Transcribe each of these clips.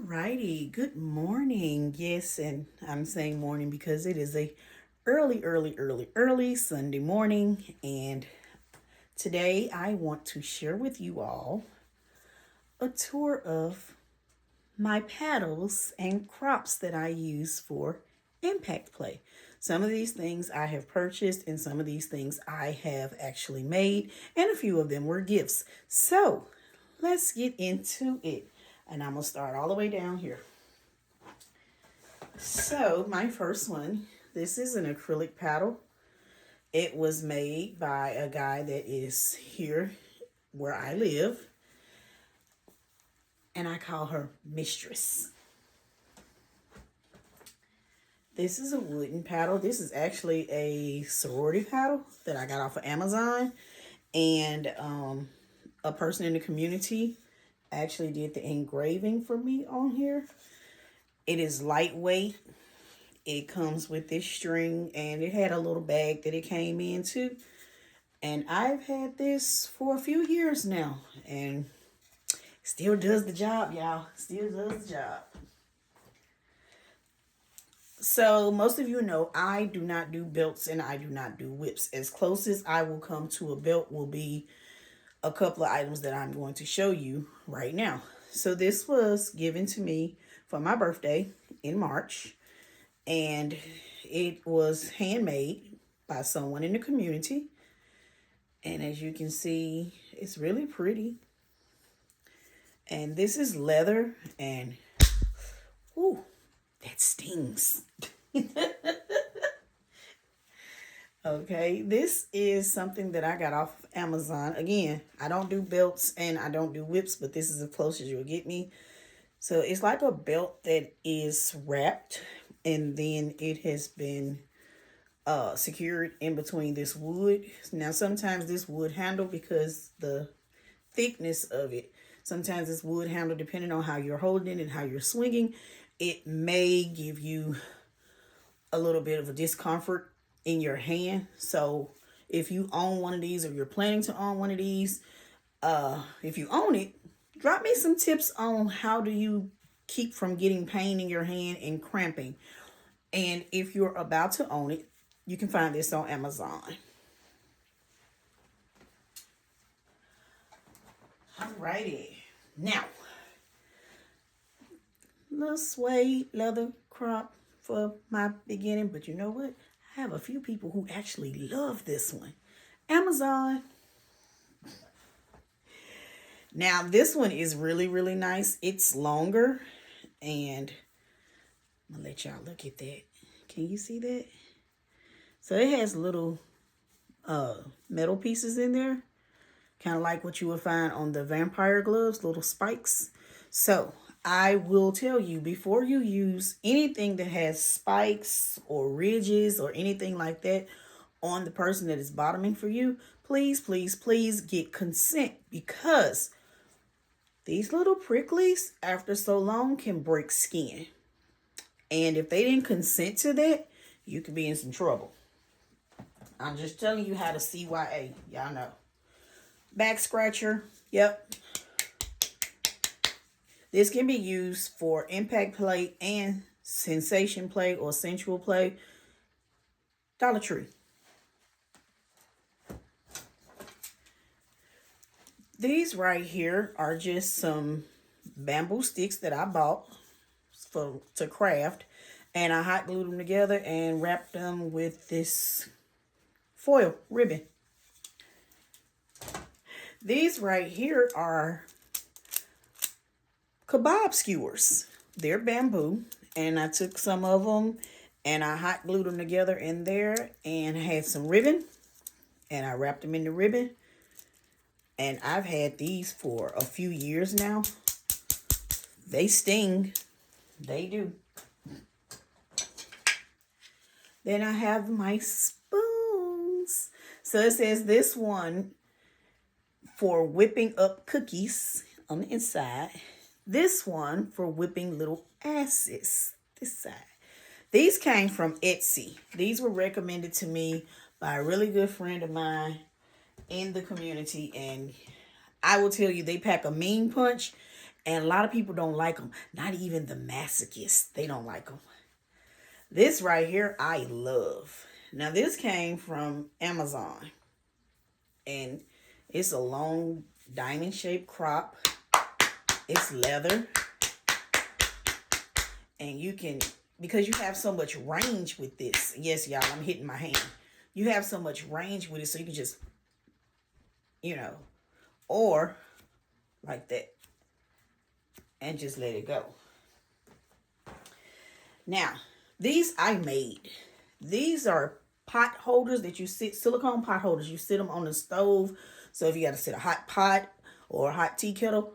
Righty, good morning. Yes, and I'm saying morning because it is a early Sunday morning, and today I want to share with you all a tour of my paddles and crops that I use for impact play. Some of these things I have purchased, and some of these things I have actually made, and a few of them were gifts. So let's get into it. And I'm going to start all the way down here. So, my first one, this is an acrylic paddle. It was made by a guy that is here where I live, and I call her Mistress. This is a wooden paddle. This is actually a sorority paddle that I got off of Amazon, and a person in the community actually did the engraving for me on here. It is lightweight. It comes with this string, and it had a little bag that it came into. And I've had this for a few years now, and still does the job, y'all. Still does the job. So most of you know I do not do belts and I do not do whips. As close as I will come to a belt will be a couple of items that I'm going to show you right now. So this was given to me for my birthday in March, and it was handmade by someone in the community. And as you can see, it's really pretty. And this is leather, and ooh, that stings. Okay, this is something that I got off of Amazon. Again, I don't do belts and I don't do whips, but this is as close as you'll get me. So it's like a belt that is wrapped, and then it has been secured in between this wood. Now, sometimes this wood handle, because the thickness of it, sometimes this wood handle, depending on how you're holding it and how you're swinging, it may give you a little bit of a discomfort in your hand. So if you own one of these, or you're planning to own one of these, if you own it, drop me some tips on how do you keep from getting pain in your hand and cramping. And if you're about to own it, you can find this on Amazon. Alrighty. Now, little suede leather crop for my beginning, but you know what? I have a few people who actually love this one. Amazon. Now, this one is really nice. It's longer, and I'm gonna let y'all look at that. Can you see that? So it has little metal pieces in there, kind of like what you would find on the vampire gloves, little spikes. So I will tell you, before you use anything that has spikes or ridges or anything like that on the person that is bottoming for you, please get consent, because these little pricklies, after so long, can break skin. And if they didn't consent to that, you could be in some trouble. I'm just telling you how to CYA. Y'all know. Back scratcher. Yep. This can be used for impact play and sensation play or sensual play. Dollar Tree. These right here are just some bamboo sticks that I bought to craft. And I hot glued them together and wrapped them with this foil ribbon. These right here are kebab skewers. They're bamboo, and I took some of them and I hot glued them together in there, and had some ribbon, and I wrapped them in the ribbon. And I've had these for a few years now. They sting. They do. Then I have my spoons. So it says this one for whipping up cookies on the inside. This one for whipping little asses this side. These came from Etsy. These were recommended to me by a really good friend of mine in the community, and I will tell you, they pack a mean punch. And a lot of people don't like them. Not even the masochists. They don't like them. This right here, I love. Now, this came from Amazon. And it's a long diamond-shaped crop. It's leather. And you can, because you have so much range with this. Yes, y'all, I'm hitting my hand. You have so much range with it, so you can just, you know, or like that. And just let it go. Now, these I made. These are pot holders that you sit, silicone pot holders. You sit them on the stove. So if you got to sit a hot pot or a hot tea kettle,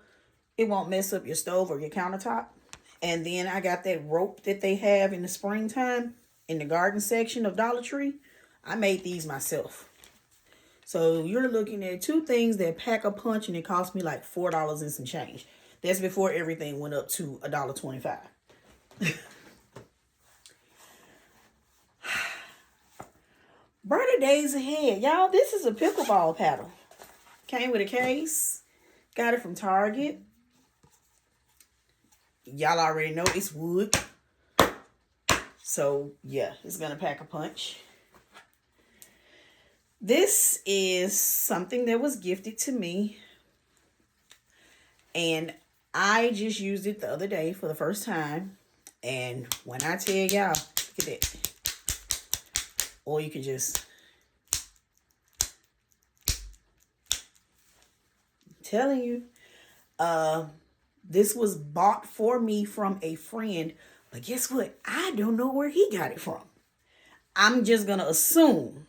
it won't mess up your stove or your countertop. And then I got that rope that they have in the springtime in the garden section of Dollar Tree. I made these myself. So you're looking at two things that pack a punch, and it cost me like $4 and some change. That's before everything went up to $1.25. Brighter days ahead. Y'all, this is a pickleball paddle. Came with a case. Got it from Target. Y'all already know it's wood. So, yeah, it's going to pack a punch. This is something that was gifted to me. And I just used it the other day for the first time. And when I tell y'all, look at that. Or you can just, I'm telling you, this was bought for me from a friend, but guess what? I don't know where he got it from. I'm just going to assume,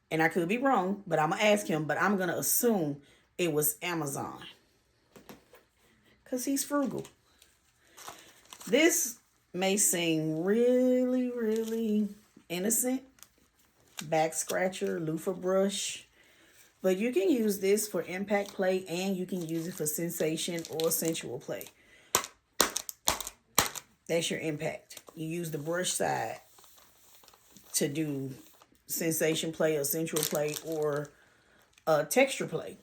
and I could be wrong, but I'm going to ask him, but I'm going to assume it was Amazon. Because he's frugal. This may seem really, really innocent. Back scratcher, loofah brush. But you can use this for impact play, and you can use it for sensation or sensual play. That's your impact. You use the brush side to do sensation play or sensual play or texture play.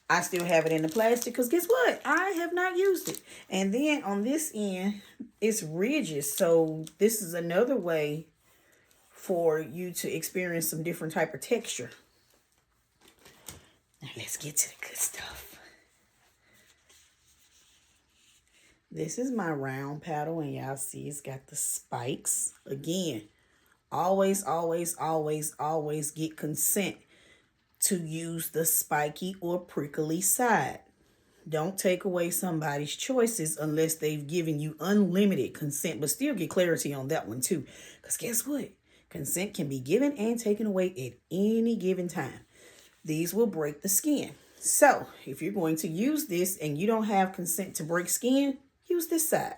I still have it in the plastic because guess what? I have not used it. And then on this end, it's ridges. So this is another way for you to experience some different type of texture. Now let's get to the good stuff. This is my round paddle, and y'all see it's got the spikes. Again, always, always, always, always get consent to use the spiky or prickly side. Don't take away somebody's choices unless they've given you unlimited consent, but still get clarity on that one too. Because guess what? Consent can be given and taken away at any given time. These will break the skin. So if you're going to use this and you don't have consent to break skin, use this side.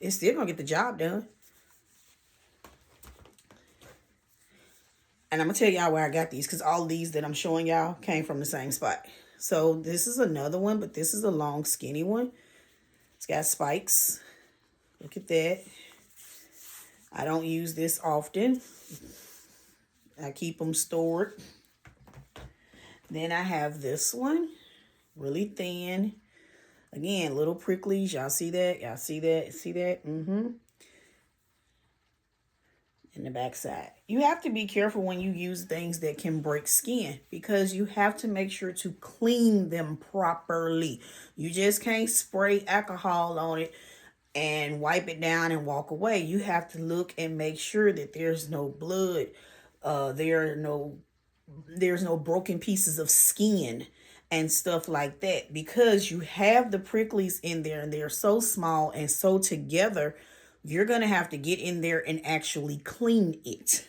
It's still going to get the job done. And I'm going to tell y'all where I got these because all these that I'm showing y'all came from the same spot. So this is another one, but this is a long, skinny one. It's got spikes. Look at that. I don't use this often. I keep them stored. Then I have this one. Really thin. Again, little pricklies. Y'all see that? Y'all see that? See that? In the back side. You have to be careful when you use things that can break skin because you have to make sure to clean them properly. You just can't spray alcohol on it and wipe it down and walk away. You have to look and make sure that there's no blood. There's no broken pieces of skin and stuff like that because you have the pricklies in there and they're so small and so together. You're going to have to get in there and actually clean it.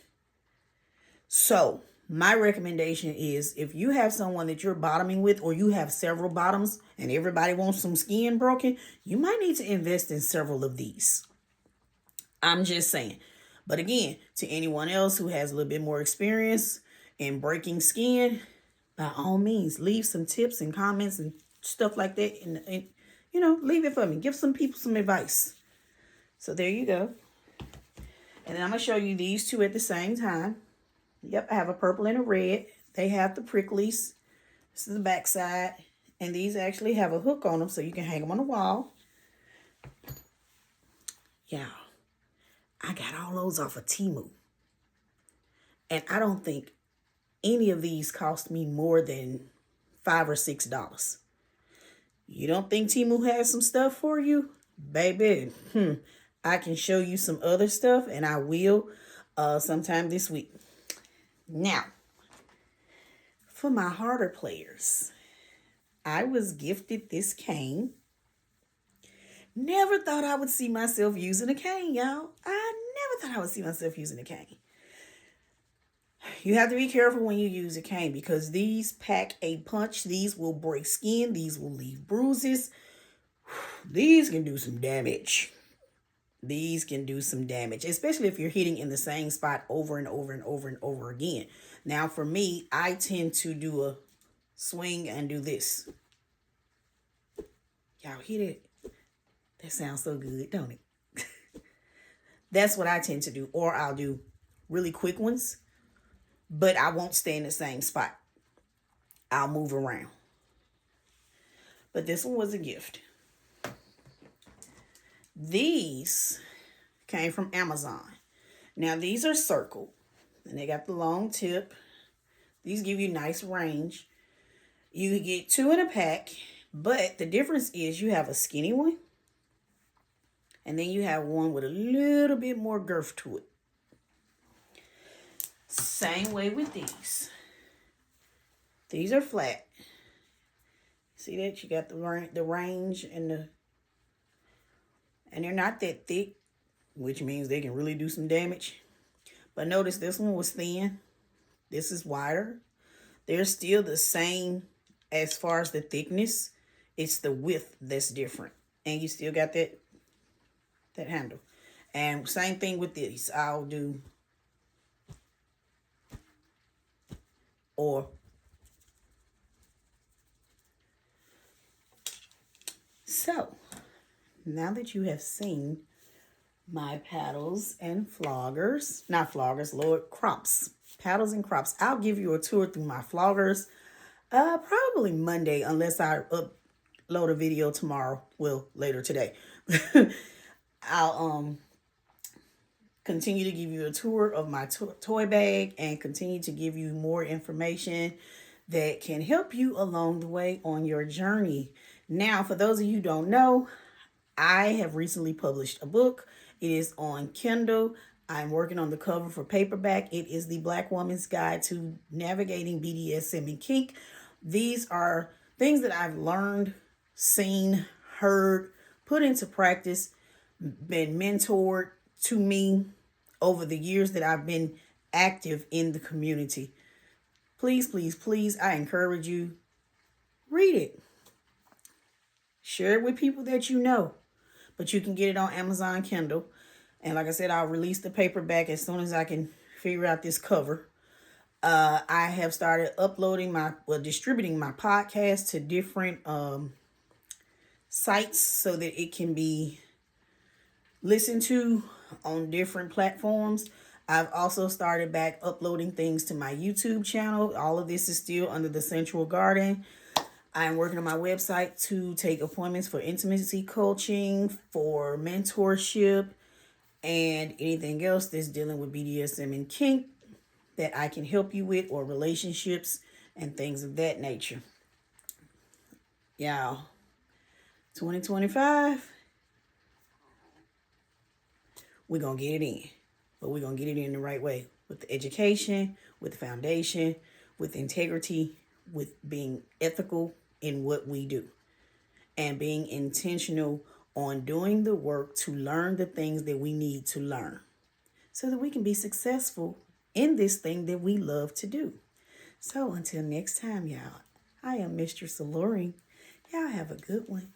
So my recommendation is if you have someone that you're bottoming with or you have several bottoms and everybody wants some skin broken, you might need to invest in several of these. I'm just saying. But again, to anyone else who has a little bit more experience in breaking skin, by all means, leave some tips and comments and stuff like that. And leave it for me. Give some people some advice. So there you go. And then I'm going to show you these two at the same time. Yep, I have a purple and a red. They have the pricklies. This is the back side. And these actually have a hook on them so you can hang them on the wall. Yeah, I got all those off of Temu. And I don't think any of these cost me more than $5 or $6. You don't think Temu has some stuff for you? Baby, I can show you some other stuff, and I will sometime this week. Now, for my harder players, I was gifted this cane. Never thought I would see myself using a cane, y'all. I never thought I would see myself using a cane. You have to be careful when you use a cane because these pack a punch. These will break skin. These will leave bruises. These can do some damage. These can do some damage, especially if you're hitting in the same spot over and over and over and over again. Now, for me, I tend to do a swing and do this. Y'all hit it? That sounds so good, don't it? That's what I tend to do. Or I'll do really quick ones, but I won't stay in the same spot. I'll move around. But this one was a gift. These came from Amazon. Now, these are circled, and they got the long tip. These give you nice range. You get 2 in a pack, but the difference is you have a skinny one, and then you have one with a little bit more girth to it. Same way with these. These are flat. See that? You got the range and they're not that thick, which means they can really do some damage. But notice this one was thin. This is wider. They're still the same as far as the thickness. It's the width that's different. And you still got that handle. And same thing with these. I'll do or. So, now that you have seen my paddles and floggers, not floggers, Lord, crops, paddles and crops, I'll give you a tour through my floggers probably Monday, unless I upload a video tomorrow, well, later today. I'll continue to give you a tour of my toy bag and continue to give you more information that can help you along the way on your journey. Now, for those of you who don't know, I have recently published a book. It is on Kindle. I'm working on the cover for paperback. It is The Black Woman's Guide to Navigating BDSM and Kink. These are things that I've learned, seen, heard, put into practice, been mentored to me over the years that I've been active in the community. Please, please, please, I encourage you, read it. Share it with people that you know. But you can get it on Amazon Kindle. And like I said, I'll release the paperback as soon as I can figure out this cover. I have started distributing my podcast to different sites so that it can be listened to on different platforms. I've also started back uploading things to my YouTube channel. All of this is still under the Sensual Garden. I'm working on my website to take appointments for intimacy coaching, for mentorship, and anything else that's dealing with BDSM and kink that I can help you with, or relationships and things of that nature. Y'all, 2025, we're going to get it in. But we're going to get it in the right way, with the education, with the foundation, with integrity, with being ethical in what we do, and being intentional on doing the work to learn the things that we need to learn so that we can be successful in this thing that we love to do. So until next time, y'all, I am Mistress Alluring. Y'all have a good one.